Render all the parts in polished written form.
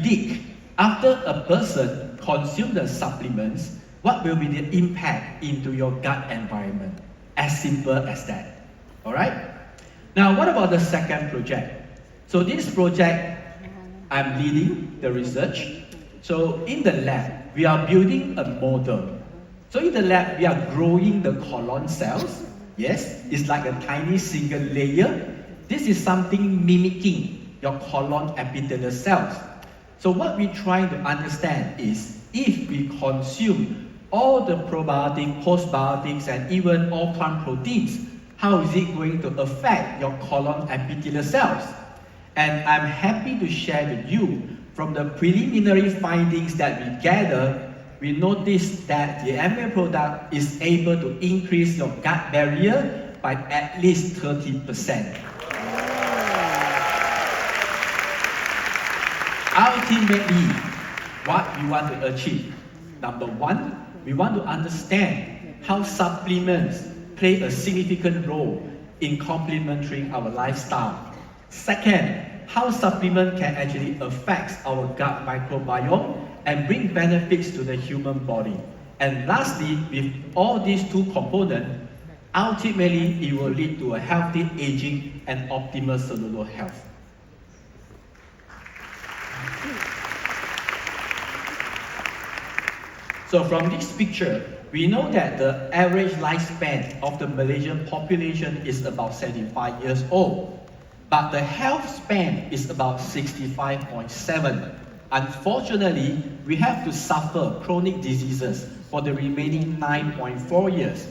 predict after a person consumes the supplements, what will be the impact into your gut environment? As simple as that. Alright? Now, what about the second project? So this project, I'm leading the research. So in the lab, we are building a model. So in the lab, we are growing the colon cells. Yes, it's like a tiny single layer. This is something mimicking your colon epithelial cells. So what we try to understand is, if we consume all the probiotics, postbiotics, and even all plant proteins, how is it going to affect your colon epithelial cells? And I'm happy to share with you, from the preliminary findings that we gather, we noticed that the MA product is able to increase your gut barrier by at least 30%. Ultimately, what we want to achieve, number one, we want to understand how supplements play a significant role in complementing our lifestyle. Second, how supplement can actually affect our gut microbiome and bring benefits to the human body. And lastly, with all these two components, ultimately it will lead to a healthy aging and optimal cellular health. So from this picture, we know that the average lifespan of the Malaysian population is about 75 years old, but the health span is about 65.7. Unfortunately, we have to suffer chronic diseases for the remaining 9.4 years.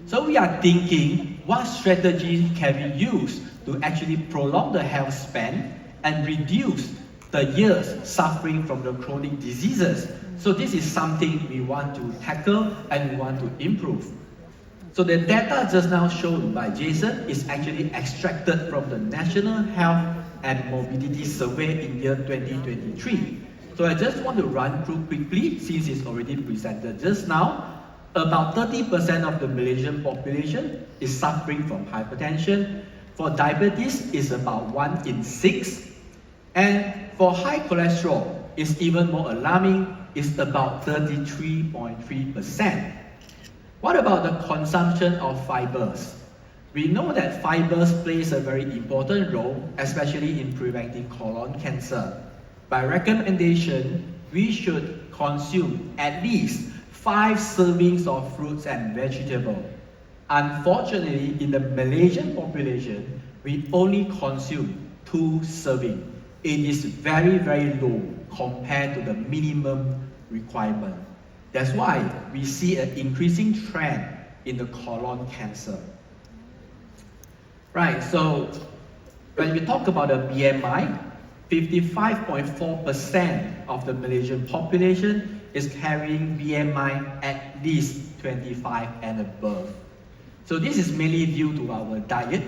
So we are thinking, what strategies can we use to actually prolong the health span and reduce the years suffering from the chronic diseases? So this is something we want to tackle and we want to improve. So the data just now shown by Jason is actually extracted from the National Health and Mobility Survey in year 2023. So I just want to run through quickly, since it's already presented just now. About 30% of the Malaysian population is suffering from hypertension. For diabetes, it's about 1 in 6. And for high cholesterol, it's even more alarming. It's about 33.3%. What about the consumption of fibers? We know that fibers plays a very important role, especially in preventing colon cancer. By recommendation, we should consume at least 5 servings of fruits and vegetables. Unfortunately, in the Malaysian population, we only consume 2 servings. It is very, very low compared to the minimum requirement. That's why we see an increasing trend in the colon cancer. Right, so when we talk about the BMI, 55.4% of the Malaysian population is carrying BMI at least 25 and above. So this is mainly due to our diet.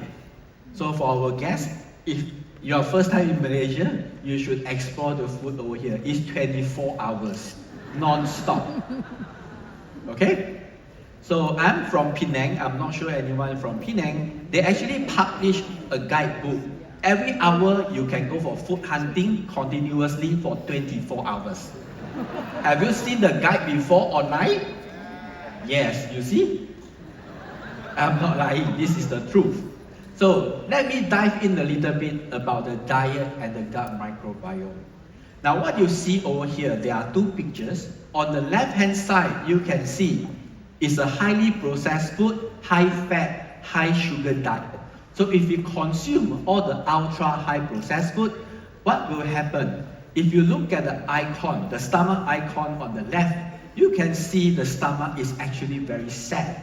So for our guests, if you are first time in Malaysia, you should explore the food over here. It's 24 hours, non-stop. Okay? So I'm from Penang. I'm not sure anyone from Penang. They actually publish a guidebook. Every hour you can go for food hunting continuously for 24 hours. Have you seen the guide before online? Yes, you see? I'm not lying, this is the truth. So let me dive in a little bit about the diet and the gut microbiome. Now what you see over here, there are 2 pictures. On the left hand side, you can see it's a highly processed food, high fat, high sugar diet. So if you consume all the ultra high processed food, what will happen? If you look at the icon, the stomach icon on the left, you can see the stomach is actually very sad.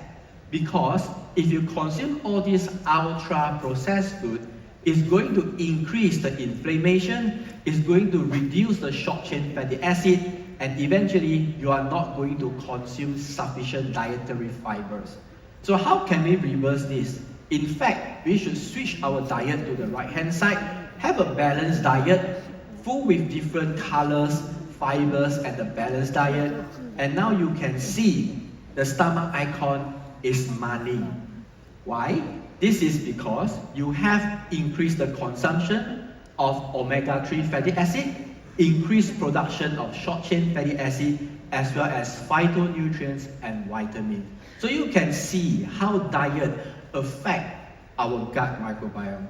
Because if you consume all this ultra processed food, it's going to increase the inflammation, it's going to reduce the short chain fatty acid, and eventually you are not going to consume sufficient dietary fibers. So how can we reverse this? In fact, we should switch our diet to the right hand side, have a balanced diet, full with different colors, fibers, and the balanced diet. And now you can see the stomach icon is smiling. Why? This is because you have increased the consumption of omega-3 fatty acid, increased production of short-chain fatty acid, as well as phytonutrients and vitamins. So you can see how diet affects our gut microbiome.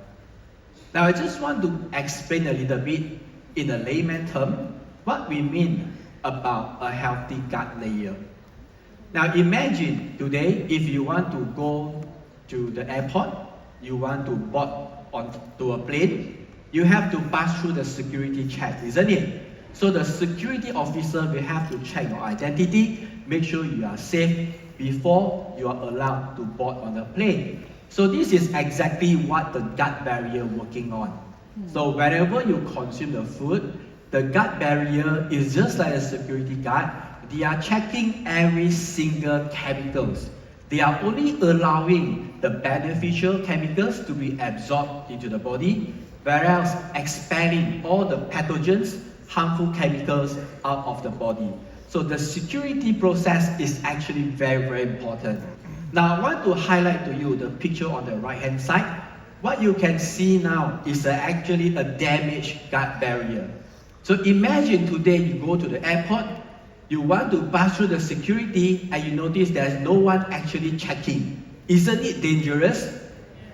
Now I just want to explain a little bit in a layman term what we mean about a healthy gut layer. Now imagine today if you want to go to the airport, you want to board onto a plane, you have to pass through the security check, isn't it? So the security officer will have to check your identity, make sure you are safe before you are allowed to board on the plane. So this is exactly what the gut barrier working on. So wherever you consume the food, the gut barrier is just like a security guard. They are checking every single chemicals. They are only allowing the beneficial chemicals to be absorbed into the body, whereas expelling all the pathogens, harmful chemicals out of the body. So the security process is actually very, very important. Now I want to highlight to you the picture on the right hand side. What you can see now is actually a damaged gut barrier. So imagine today you go to the airport, you want to pass through the security and you notice there's no one actually checking. Isn't it dangerous?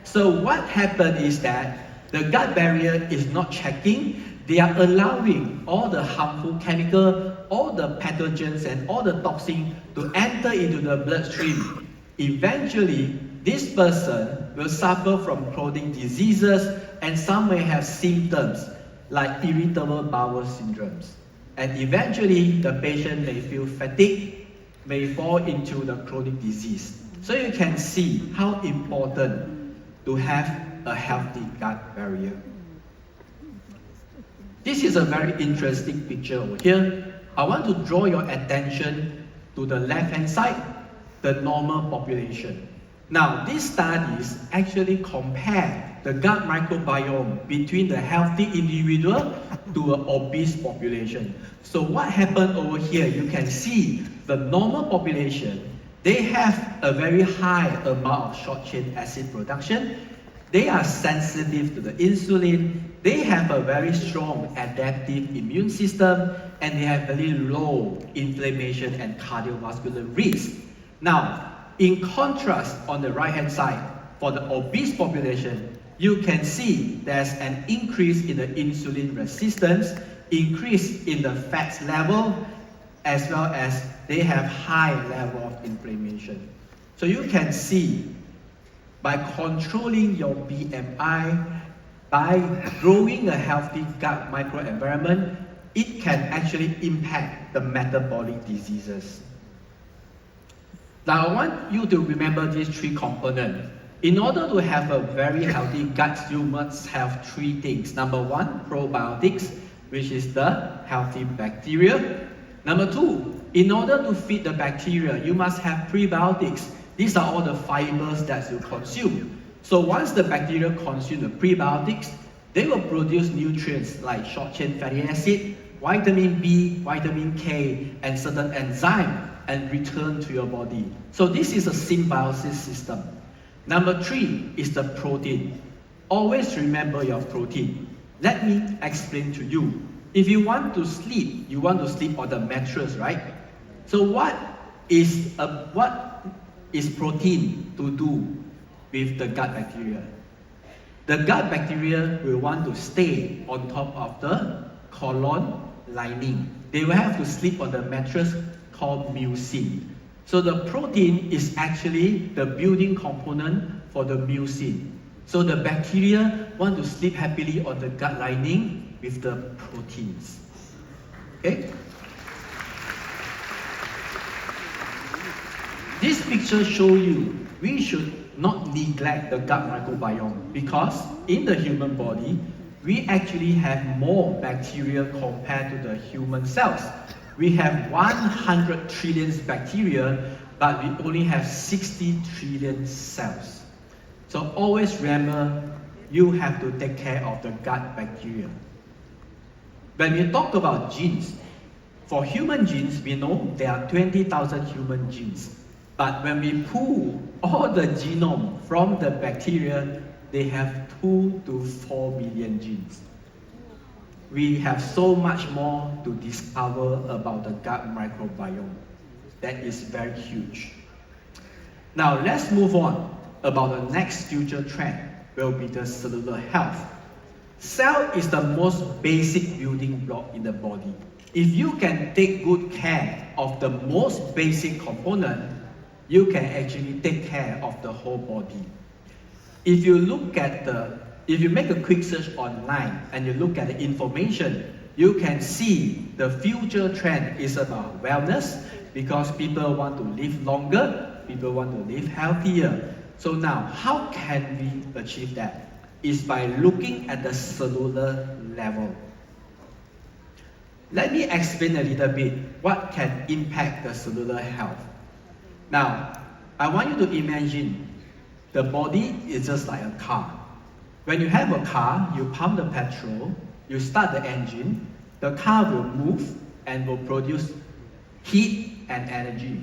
So what happened is that the gut barrier is not checking. They are allowing all the harmful chemical, all the pathogens and all the toxins to enter into the bloodstream. Eventually, this person will suffer from chronic diseases and some may have symptoms like irritable bowel syndromes. And eventually, the patient may feel fatigue, may fall into the chronic disease. So you can see how important to have a healthy gut barrier. This is a very interesting picture over here. I want to draw your attention to the left-hand side, the normal population. Now, these studies actually compare the gut microbiome between the healthy individual to an obese population. So what happened over here, you can see the normal population, they have a very high amount of short-chain acid production. They are sensitive to the insulin. They have a very strong adaptive immune system, and they have very low inflammation and cardiovascular risk. Now, in contrast, on the right-hand side, for the obese population, you can see there's an increase in the insulin resistance, increase in the fat level, as well as they have high level of inflammation. So you can see, by controlling your BMI, by growing a healthy gut microenvironment, it can actually impact the metabolic diseases. Now I want you to remember these three components. In order to have a very healthy gut, you must have three things. Number one, probiotics, which is the healthy bacteria. Number two, in order to feed the bacteria, you must have prebiotics. These are all the fibers that you consume. So once the bacteria consume the prebiotics, they will produce nutrients like short-chain fatty acid, vitamin B, vitamin K, and certain enzymes, and return to your body. So this is a symbiosis system. Number three is the protein. Always remember your protein. Let me explain to you. If you want to sleep on the mattress, right? So what is protein to do with the gut bacteria? The gut bacteria will want to stay on top of the colon lining. They will have to sleep on the mattress called mucin. So the protein is actually the building component for the mucin. So the bacteria want to sleep happily on the gut lining with the proteins. Okay? This picture shows you we should not neglect the gut microbiome because in the human body, we actually have more bacteria compared to the human cells. We have 100 trillion bacteria, but we only have 60 trillion cells. So always remember, you have to take care of the gut bacteria. When we talk about genes, for human genes, we know there are 20,000 human genes. But when we pull all the genome from the bacteria, they have 2 to 4 million genes. we have so much more to discover about the gut microbiome. That is very huge. Now let's move on about the next future trend will be the cellular health. Cell is the most basic building block in the body. If you can take good care of the most basic component, you can actually take care of the whole body. If you make a quick search online and you look at the information, you can see the future trend is about wellness because people want to live longer, people want to live healthier. So now, how can we achieve that? Is by looking at the cellular level. Let me explain a little bit what can impact the cellular health. Now, I want you to imagine the body is just like a car. When you have a car, you pump the petrol, you start the engine, the car will move and will produce heat and energy.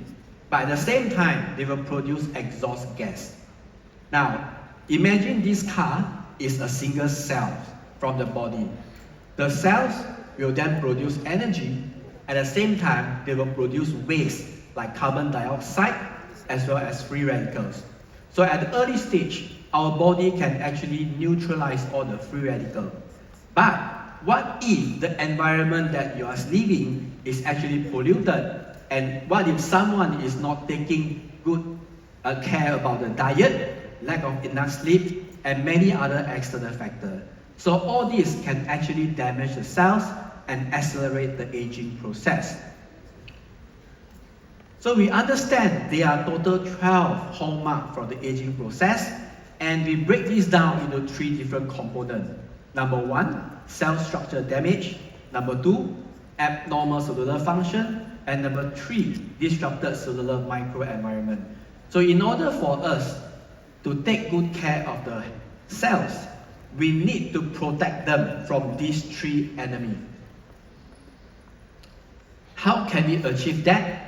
But at the same time, they will produce exhaust gas. Now, imagine this car is a single cell from the body. The cells will then produce energy. At the same time, they will produce waste like carbon dioxide as well as free radicals. So at the early stage, our body can actually neutralize all the free radicals. But what if the environment that you are living is actually polluted? And what if someone is not taking good care about the diet, lack of enough sleep, and many other external factors? So all this can actually damage the cells and accelerate the aging process. So we understand there are total 12 hallmarks from the aging process, and we break this down into 3 different components. Number 1, cell structure damage. Number 2, abnormal cellular function. And number 3, disrupted cellular microenvironment. So in order for us to take good care of the cells, we need to protect them from these 3 enemies. How can we achieve that?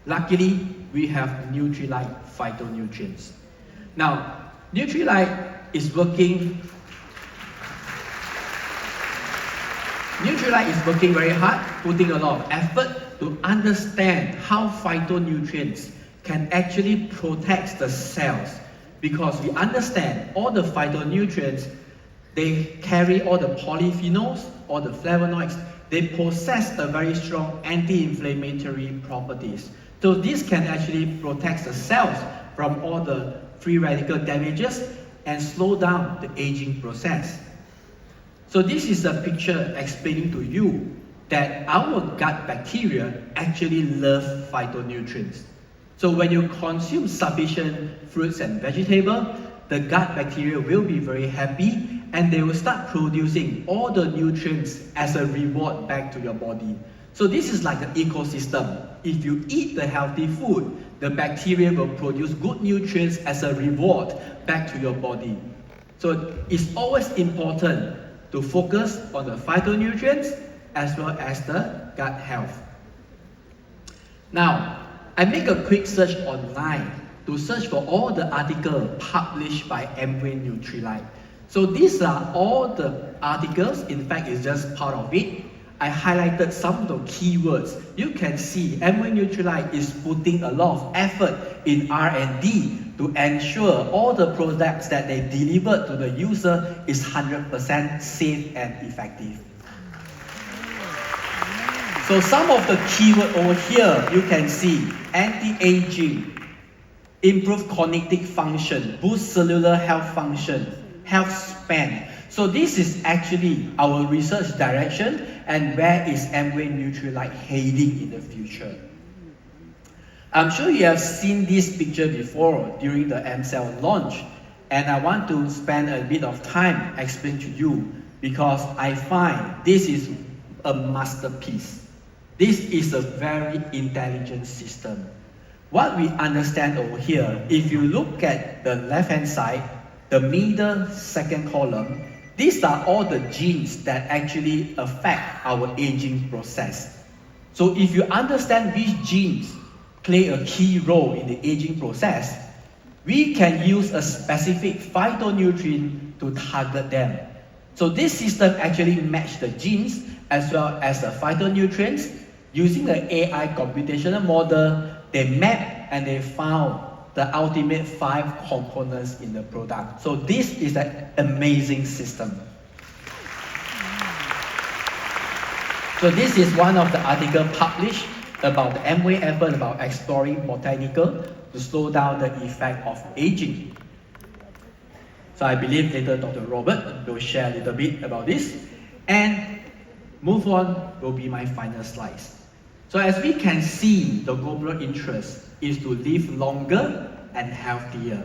Luckily, we have Nutrilite phytonutrients. Now, Nutrilite is working very hard, putting a lot of effort to understand how phytonutrients can actually protect the cells. Because we understand all the phytonutrients, they carry all the polyphenols, all the flavonoids, they possess a very strong anti-inflammatory properties. So this can actually protect the cells from all the free radical damages and slow down the aging process. So this is a picture explaining to you that our gut bacteria actually love phytonutrients. So when you consume sufficient fruits and vegetables, the gut bacteria will be very happy and they will start producing all the nutrients as a reward back to your body. So this is like an ecosystem. If you eat the healthy food, the bacteria will produce good nutrients as a reward back to your body. So it's always important to focus on the phytonutrients as well as the gut health. Now, I make a quick search online to search for all the articles published by Amway Nutrilite. So these are all the articles, in fact it's just part of it. I highlighted some of the keywords. You can see Amway Nutrilite is putting a lot of effort in R&D to ensure all the products that they deliver to the user is 100% safe and effective. So some of the keywords over here, you can see anti-aging, improve cognitive function, boost cellular health function, health span. So this is actually our research direction and where is Amway Nutrilite heading in the future. I'm sure you have seen this picture before during the MCell launch, and I want to spend a bit of time explaining to you because I find this is a masterpiece. This is a very intelligent system. What we understand over here, if you look at the left-hand side, the middle second column, these are all the genes that actually affect our aging process. So if you understand which genes play a key role in the aging process, we can use a specific phytonutrient to target them. So this system actually matched the genes as well as the phytonutrients. Using the AI computational model, they mapped and they found the ultimate 5 components in the product. So this is an amazing system. So this is one of the articles published about the Amway effort about exploring botanical to slow down the effect of aging. So I believe later Dr. Robert will share a little bit about this. And move on will be my final slides. So as we can see, the global interest is to live longer and healthier.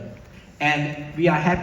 And we are happy